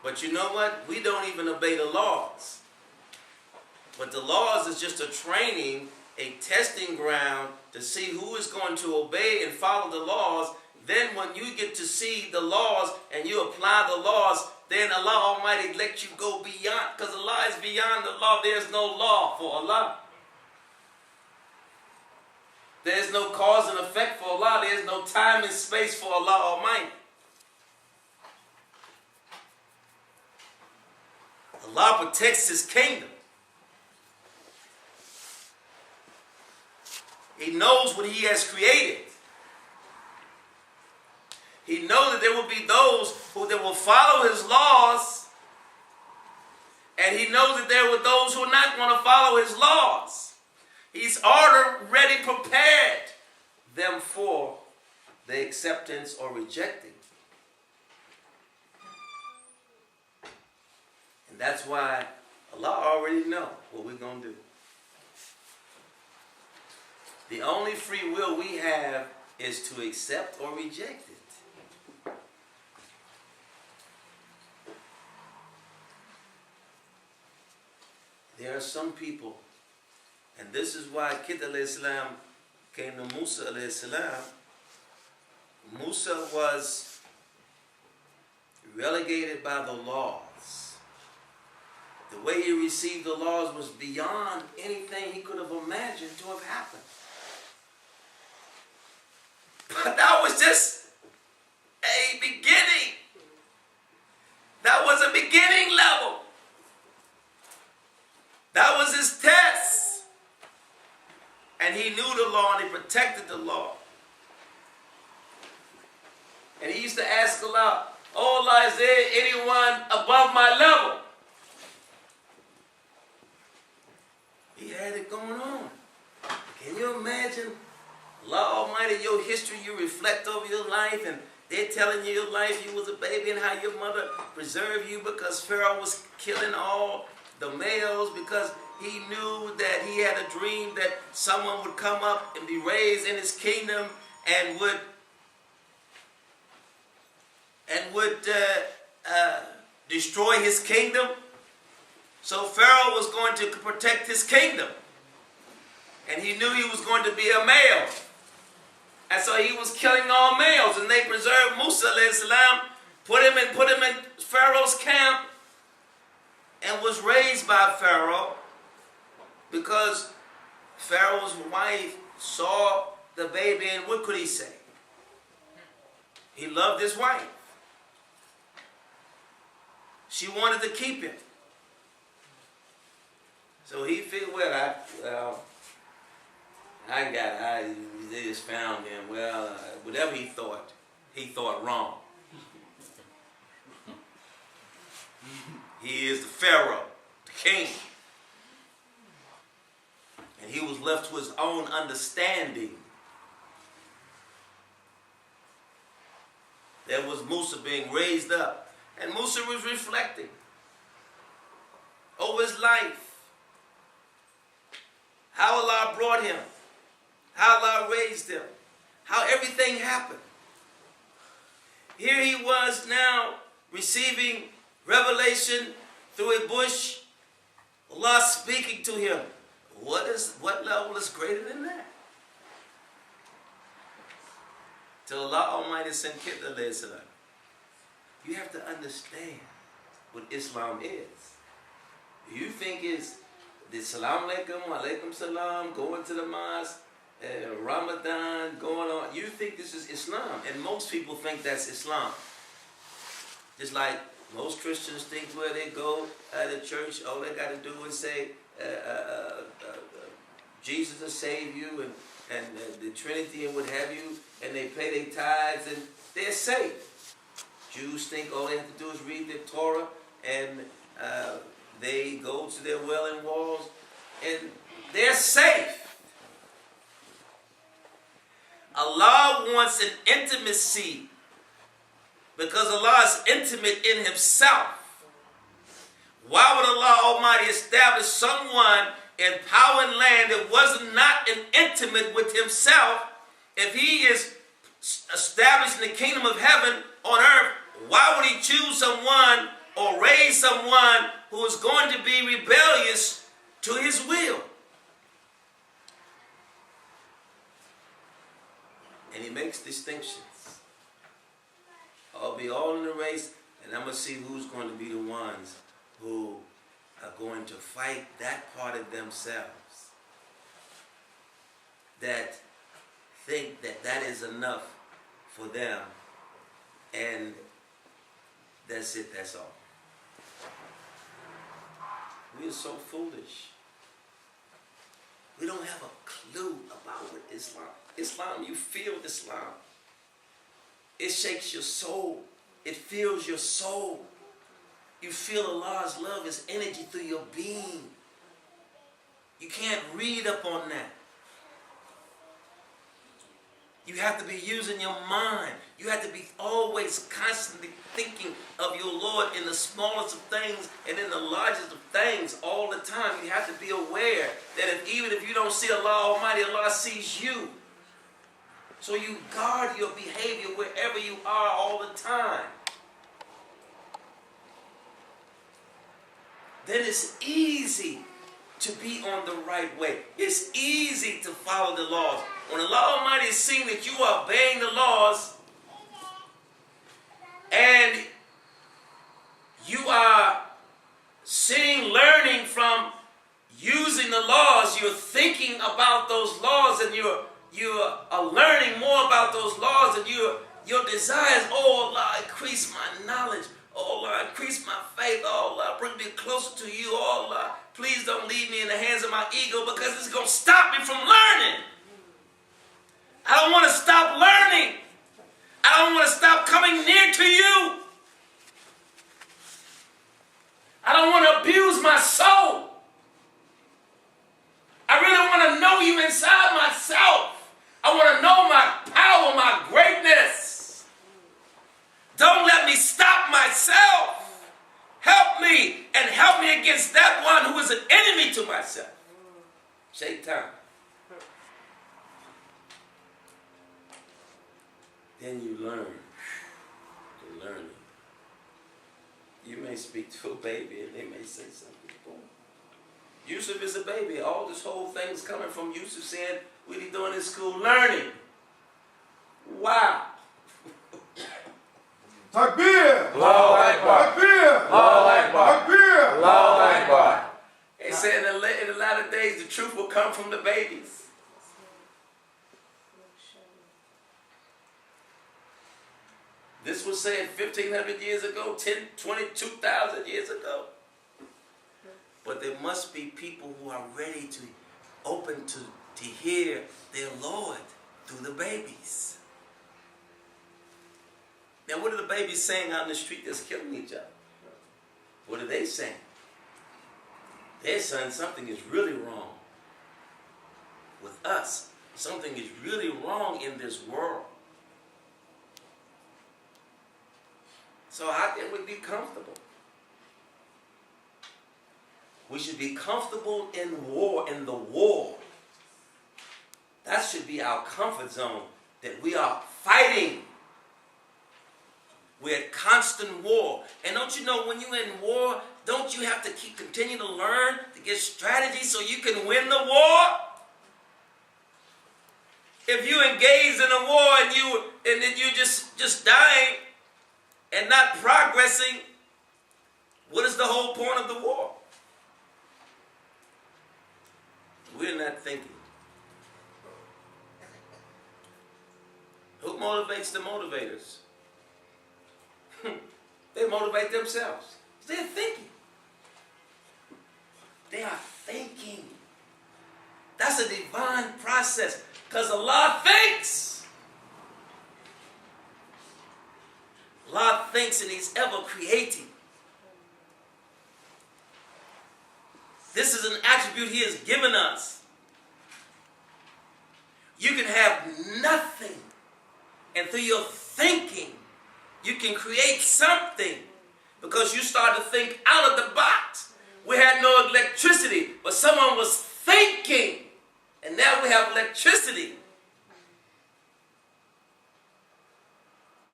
But you know what? We don't even obey the laws. But the laws is just a training, a testing ground to see who is going to obey and follow the laws. Then when you get to see the laws and you apply the laws, then Allah Almighty let you go beyond, because Allah is beyond the law. There's no law for Allah. There's no cause and effect for Allah. There's no time and space for Allah Almighty. Allah protects His kingdom. He knows what He has created. He knows that there will be those that will follow His laws, and He knows that there were those who are not going to follow His laws. He's already prepared them for the acceptance or rejecting. And that's why Allah already knows what we're going to do. The only free will we have is to accept or reject it. There are some people, and this is why Khidr alayhi salam came to Musa alayhi salam. Musa was relegated by the laws. The way he received the laws was beyond anything he could have imagined to have happened. But that was just a beginning. That was a beginning level. That was his test. And he knew the law and he protected the law. And he used to ask Allah, "Oh Allah, is there anyone above my level?" He had it going on. Can you imagine? Allah Almighty, your history, you reflect over your life, and they're telling you your life, you was a baby, and how your mother preserved you because Pharaoh was killing all the males because he knew that he had a dream that someone would come up and be raised in his kingdom and would destroy his kingdom. So Pharaoh was going to protect his kingdom. And he knew he was going to be a male. And so he was killing all males. And they preserved Musa alayhi salam, put him in Pharaoh's camp, and was raised by Pharaoh because Pharaoh's wife saw the baby, and what could he say? He loved his wife. She wanted to keep him. So he figured, they just found him. Whatever he thought wrong. He is the Pharaoh, the king. And he was left to his own understanding. There was Musa being raised up. And Musa was reflecting over his life. How Allah brought him. How Allah raised him. How everything happened. Here he was now receiving revelation through a bush. Allah speaking to him. What level is greater than that? Till Allah Almighty sent Khidr alayhi salam. You have to understand what Islam is. You think it's the salam alaikum, alaikum salam, going to the mosque, Ramadan, going on. You think this is Islam, and most people think that's Islam. Just like most Christians think where they go to church, all they got to do is say, Jesus will save you, and the Trinity and what have you, and they pay their tithes, and they're saved. Jews think all they have to do is read their Torah, and they go to their Wailing Walls, and they're safe. Allah wants an intimacy because Allah is intimate in Himself. Why would Allah Almighty establish someone in power and land that was not intimate with Himself? If He is establishing the kingdom of heaven on earth, why would He choose someone or raise someone who is going to be rebellious to his will. And he makes distinctions. I'll be all in the race, and I'm going to see who's going to be the ones who are going to fight that part of themselves that think that that is enough for them, and that's it, that's all. We are so foolish. We don't have a clue about what Islam, you feel Islam. It shakes your soul. It fills your soul. You feel Allah's love, His energy through your being. You can't read up on that. You have to be using your mind. You have to be always constantly thinking of your Lord in the smallest of things and in the largest of things all the time. You have to be aware that even if you don't see Allah Almighty, Allah sees you. So you guard your behavior wherever you are all the time. Then it's easy to be on the right way. It's easy to follow the laws. When Allah Almighty is seeing that you are obeying the laws and you are seeing, learning from using the laws, you're thinking about those laws and you are learning more about those laws, and your desires, oh Allah, increase my knowledge. Oh Allah, increase my faith. Oh Allah, bring me closer to you. Oh Allah, please don't leave me in the hands of my ego, because it's going to stop me from learning. I don't want to stop learning. I don't want to stop coming near to you. I don't want to abuse my soul. I really want to know you inside myself. I want to know my power, my greatness. Don't let me stop myself. Help me, and help me against that one who is an enemy to myself. Shaitan. Then you learn. You're learning. You may speak to a baby and they may say something. Boom. Yusuf is a baby. All this whole thing is coming from Yusuf saying, what are you doing in school? Learning. Wow. Takbir! Allahu Akbar! Takbir! Allahu Akbar! Takbir! Allahu Akbar! They said in the latter days the truth will come from the babies. This was said 1,500 years ago, 22,000 years ago. But there must be people who are ready to, open to hear their Lord through the babies. Now, what are the babies saying out in the street that's killing each other? What are they saying? They're saying something is really wrong with us. Something is really wrong in this world. So how can we be comfortable? We should be comfortable in war, in the war. That should be our comfort zone, that we are fighting. We're at constant war. And don't you know, when you're in war, don't you have to continue to learn, to get strategy so you can win the war? If you engage in a war and then you just dying and not progressing, what is the whole point of the war? We're not thinking. Who motivates the motivators? They motivate themselves. They're thinking. They are thinking. That's a divine process, because Allah thinks. Allah thinks, and He's ever creating. This is an attribute He has given us. You can have nothing, and through your thinking, you can create something, because you start to think out of the box. We had no electricity, but someone was thinking, and now we have electricity.